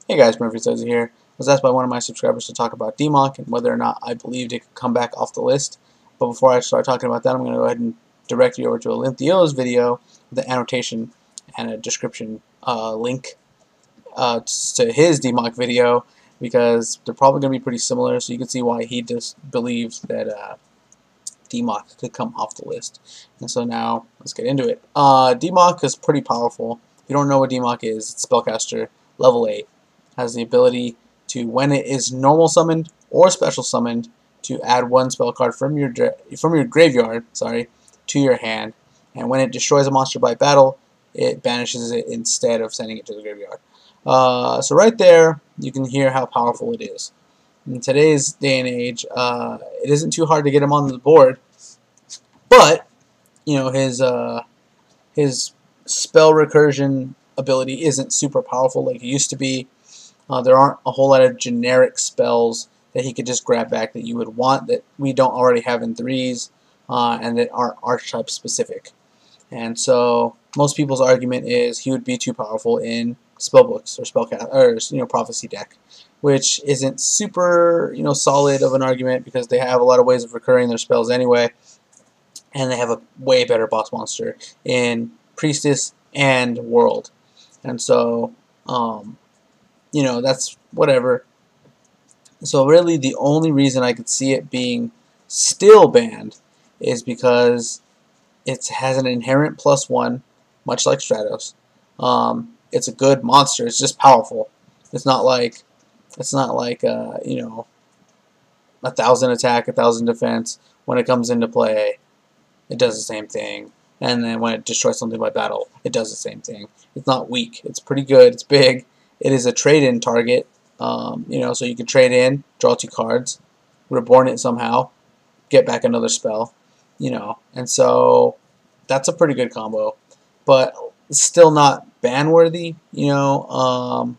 Hey guys, Murphy says here. I was asked by one of my subscribers to talk about DMOC and whether or not I believed it could come back off the list. But before I start talking about that, I'm going to go ahead and direct you over to Alintheayoh's video with the annotation and a description link to his DMOC video, because they're probably going to be pretty similar, so you can see why he just believes that DMOC could come off the list. And so now, let's get into it. DMOC is pretty powerful. If you don't know what DMOC is, it's Spellcaster level 8. Has the ability to, when it is normal summoned or special summoned, to add one spell card from your graveyard, to your hand, and when it destroys a monster by battle, it banishes it instead of sending it to the graveyard. So right there, you can hear how powerful it is. In today's day and age, it isn't too hard to get him on the board, but you know his spell recursion ability isn't super powerful like it used to be. There aren't a whole lot of generic spells that he could just grab back that you would want that we don't already have in 3s and that aren't archetype specific. And so most people's argument is he would be too powerful in spellbooks or spellcast or prophecy deck, which isn't super solid of an argument because they have a lot of ways of recurring their spells anyway, and they have a way better boss monster in priestess and world. And so that's whatever. So really the only reason I could see it being still banned is because it has an inherent +1, much like Stratos. It's a good monster. It's just powerful. It's not like 1,000 attack, 1,000 defense. When it comes into play, it does the same thing. And then when it destroys something by battle, it does the same thing. It's not weak. It's pretty good. It's big. It is a trade-in target, so you can trade in, draw 2 cards, reborn it somehow, get back another spell, and so that's a pretty good combo, but it's still not ban-worthy, I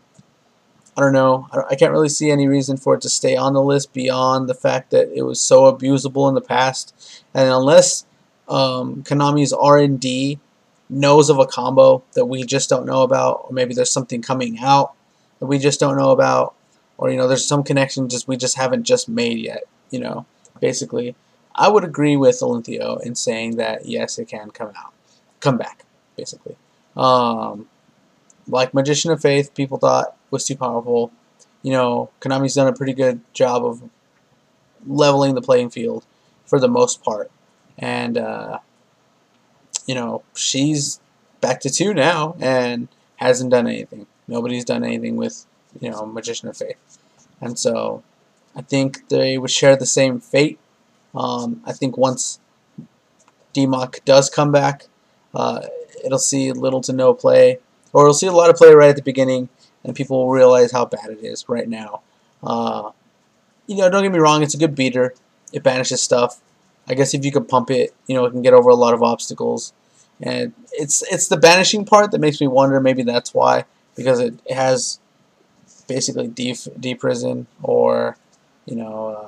don't know. I can't really see any reason for it to stay on the list beyond the fact that it was so abusable in the past, and unless Konami's R&D knows of a combo that we just don't know about, or maybe there's something coming out that we just don't know about, or there's some connection we just haven't just made yet. Basically, I would agree with Alintheayoh in saying that yes, it can come back. Basically, like Magician of Faith, people thought was too powerful. Konami's done a pretty good job of leveling the playing field for the most part, and she's back to 2 now and hasn't done anything. Nobody's done anything with, Magician of Faith. And so I think they would share the same fate. I think once DMOC does come back, it'll see little to no play, or it'll see a lot of play right at the beginning, and people will realize how bad it is right now. Don't get me wrong, it's a good beater. It banishes stuff. I guess if you could pump it, it can get over a lot of obstacles. And it's the banishing part that makes me wonder, maybe that's why, because it has basically deprison or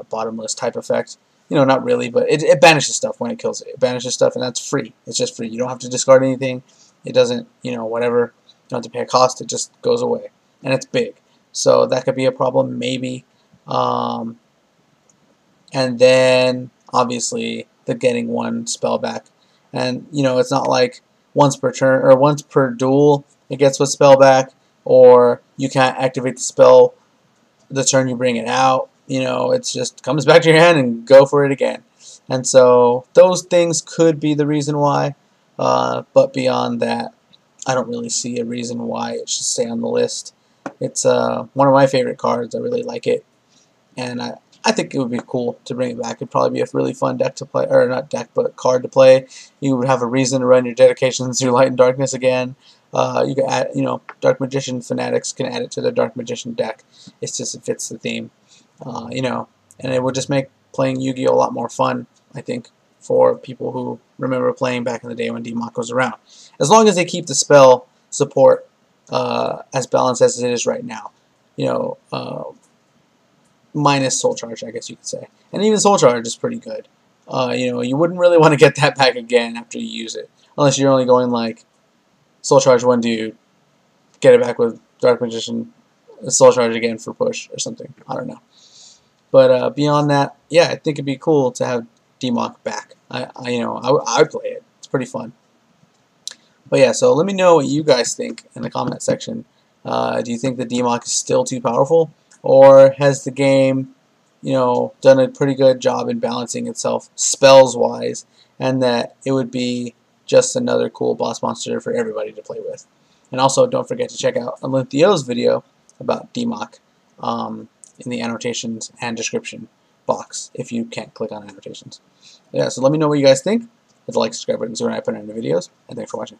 bottomless type effect. Not really, but it banishes stuff when it kills it. It banishes stuff, and that's free. It's just free. You don't have to discard anything. It doesn't, whatever. You don't have to pay a cost. It just goes away, and it's big. So that could be a problem, maybe. And then obviously the getting 1 spell back, and it's not like once per turn or once per duel it gets 1 spell back, or you can't activate the spell the turn you bring it out. It just comes back to your hand and go for it again. And so those things could be the reason why, but beyond that, I don't really see a reason why it should stay on the list. It's one of my favorite cards. I really like it, and I think it would be cool to bring it back. It'd probably be a really fun deck to play, or not deck, but card to play. You would have a reason to run your dedications through Light and Darkness again. You could add, Dark Magician fanatics can add it to their Dark Magician deck. It fits the theme, and it would just make playing Yu-Gi-Oh! A lot more fun, I think, for people who remember playing back in the day when DMOC was around. As long as they keep the spell support as balanced as it is right now. Minus Soul Charge, I guess you could say. And even Soul Charge is pretty good. You wouldn't really want to get that back again after you use it. Unless you're only going like Soul Charge 1 dude, get it back with Dark Magician soul charge again for push or something. I don't know. But beyond that, yeah, I think it'd be cool to have DMOC back. I play it. It's pretty fun. But yeah, so let me know what you guys think in the comment section. Do you think the DMOC is still too powerful, or has the game, done a pretty good job in balancing itself spells-wise, and that it would be just another cool boss monster for everybody to play with? And also, don't forget to check out Alintheayoh's video about DMOC in the annotations and description box if you can't click on annotations. Yeah, so let me know what you guys think. Hit the like, subscribe button so when I put in the videos, and thanks for watching.